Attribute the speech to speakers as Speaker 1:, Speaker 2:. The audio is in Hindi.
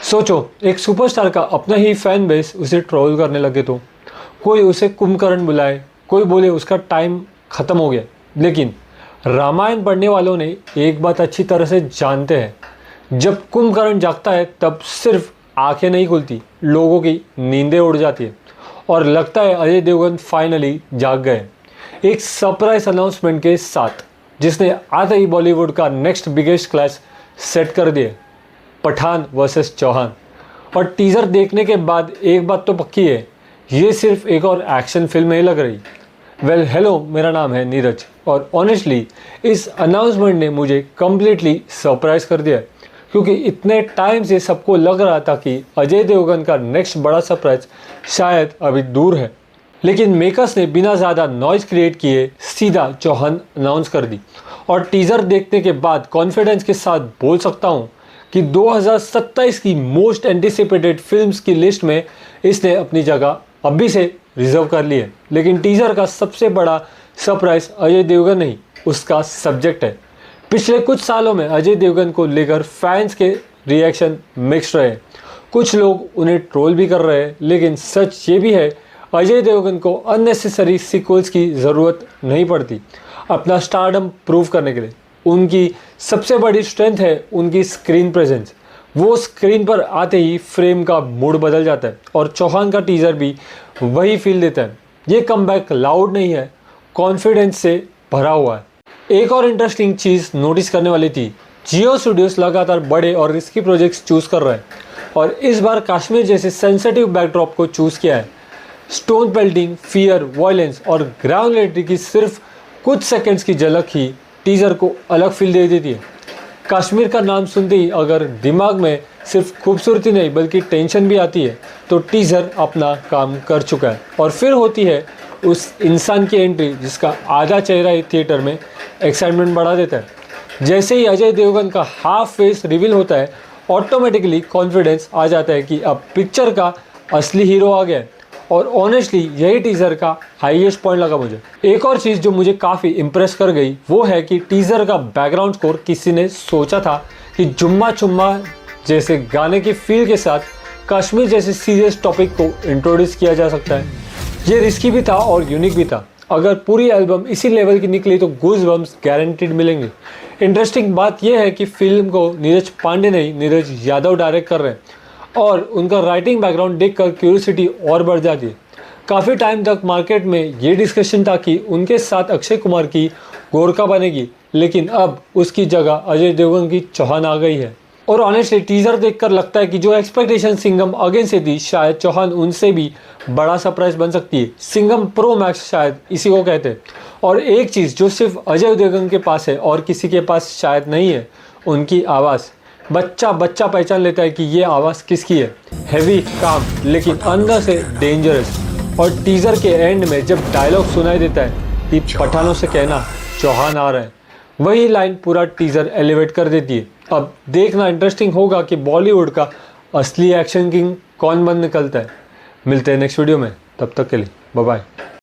Speaker 1: सोचो, एक सुपरस्टार का अपना ही फैन बेस उसे ट्रोल करने लगे तो कोई उसे कुंभकर्ण बुलाए, कोई बोले उसका टाइम खत्म हो गया। लेकिन रामायण पढ़ने वालों ने एक बात अच्छी तरह से जानते हैं, जब कुंभकर्ण जागता है तब सिर्फ आंखें नहीं खुलती, लोगों की नींदें उड़ जाती है और लगता है अजय देवगन फाइनली जाग गए, एक सरप्राइज अनाउंसमेंट के साथ जिसने आते ही बॉलीवुड का नेक्स्ट बिगेस्ट क्लैश सेट कर दिया, पठान वर्सेस चौहान। और टीज़र देखने के बाद एक बात तो पक्की है, ये सिर्फ एक और एक्शन फिल्म नहीं लग रही। वेल हेलो, मेरा नाम है नीरज और ऑनेस्टली इस अनाउंसमेंट ने मुझे कम्प्लीटली सरप्राइज कर दिया, क्योंकि इतने टाइम से सबको लग रहा था कि अजय देवगन का नेक्स्ट बड़ा सरप्राइज शायद अभी दूर है। लेकिन मेकर्स ने बिना ज़्यादा नॉइज क्रिएट किए सीधा चौहान अनाउंस कर दी। और टीज़र देखने के बाद कॉन्फिडेंस के साथ बोल सकता हूँ कि 2027 की मोस्ट एंटिसिपेटेड फिल्म्स की लिस्ट में इसने अपनी जगह अभी से रिजर्व कर ली है। लेकिन टीज़र का सबसे बड़ा सरप्राइज अजय देवगन नहीं, उसका सब्जेक्ट है। पिछले कुछ सालों में अजय देवगन को लेकर फैंस के रिएक्शन मिक्स्ड रहे। कुछ लोग उन्हें ट्रोल भी कर रहे हैं, लेकिन सच ये भी है अजय देवगन को अननेसेसरी सीक्वल्स की ज़रूरत नहीं पड़ती अपना स्टारडम प्रूव करने के लिए। उनकी सबसे बड़ी स्ट्रेंथ है उनकी स्क्रीन प्रेजेंस। वो स्क्रीन पर आते ही फ्रेम का मूड बदल जाता है और चौहान का टीज़र भी वही फील देता है। ये कमबैक लाउड नहीं है, कॉन्फिडेंस से भरा हुआ है। एक और इंटरेस्टिंग चीज़ नोटिस करने वाली थी, जियो स्टूडियोज लगातार बड़े और रिस्की प्रोजेक्ट्स चूज़ कर रहे हैं और इस बार कश्मीर जैसे सेंसिटिव बैकड्रॉप को चूज़ किया है। स्टोन पेल्टिंग, फियर, वायलेंस और ग्राउंड रियलिटी की सिर्फ कुछ सेकंड्स की झलक ही टीज़र को अलग फील दे देती है। कश्मीर का नाम सुनते ही अगर दिमाग में सिर्फ खूबसूरती नहीं बल्कि टेंशन भी आती है तो टीज़र अपना काम कर चुका है। और फिर होती है उस इंसान की एंट्री जिसका आधा चेहरा ही थिएटर में एक्साइटमेंट बढ़ा देता है। जैसे ही अजय देवगन का हाफ फेस रिवील होता है, ऑटोमेटिकली कॉन्फिडेंस आ जाता है कि अब पिक्चर का असली हीरो आ गया है। और ऑनेस्टली यही टीज़र का हाईएस्ट पॉइंट लगा मुझे। एक और चीज़ जो मुझे काफ़ी इम्प्रेस कर गई वो है कि टीज़र का बैकग्राउंड स्कोर किसी ने सोचा था कि जुम्मा चुम्मा जैसे गाने की फील के साथ कश्मीर जैसे सीरियस टॉपिक को इंट्रोड्यूस किया जा सकता है। ये रिस्की भी था और यूनिक भी था। अगर पूरी एल्बम इसी लेवल की निकली तो गूज बम्स गारंटीड मिलेंगे। इंटरेस्टिंग बात यह है कि फिल्म को नीरज पांडे नहीं, नीरज यादव डायरेक्ट कर रहे हैं और उनका राइटिंग बैकग्राउंड देखकर क्यूरियोसिटी और बढ़ जाती है। काफ़ी टाइम तक मार्केट में ये डिस्कशन था कि उनके साथ अक्षय कुमार की गोरखा बनेगी, लेकिन अब उसकी जगह अजय देवगन की चौहान आ गई है। और ऑनेस्टली टीज़र देखकर लगता है कि जो एक्सपेक्टेशन सिंघम अगेन से थी, शायद चौहान उनसे भी बड़ा सरप्राइज बन सकती है। सिंघम प्रो मैक्स शायद इसी को कहते हैं। और एक चीज़ जो सिर्फ अजय देवगन के पास है और किसी के पास शायद नहीं है, उनकी आवाज़। बच्चा बच्चा पहचान लेता है कि ये आवाज़ किसकी है। हैवी, काम, लेकिन अंदर से डेंजरस। और टीज़र के एंड में जब डायलॉग सुनाई देता है कि पठानों से कहना चौहान आ रहे हैं, वही लाइन पूरा टीज़र एलिवेट कर देती है। अब देखना इंटरेस्टिंग होगा कि बॉलीवुड का असली एक्शन किंग कौन बन निकलता है। मिलते हैं नेक्स्ट वीडियो में, तब तक के लिए बाय बाय।